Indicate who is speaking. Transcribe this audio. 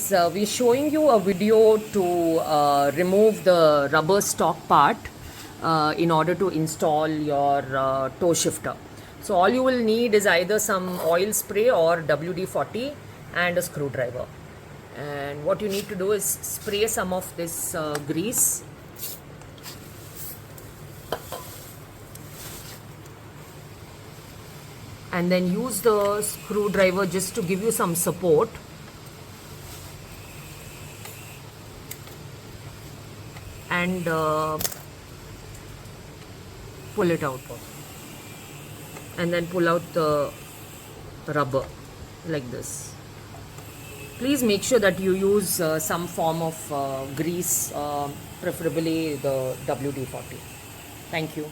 Speaker 1: guys, we're showing you a video to remove the rubber stock part in order to install your toe shifter. So all you will need is either some oil spray or WD-40 and a screwdriver. And what you need to do is spray some of this grease. And then use the screwdriver just to give you some support. And pull it out. And then pull out the rubber like this. Please make sure that you use some form of grease, preferably the WD-40. Thank you.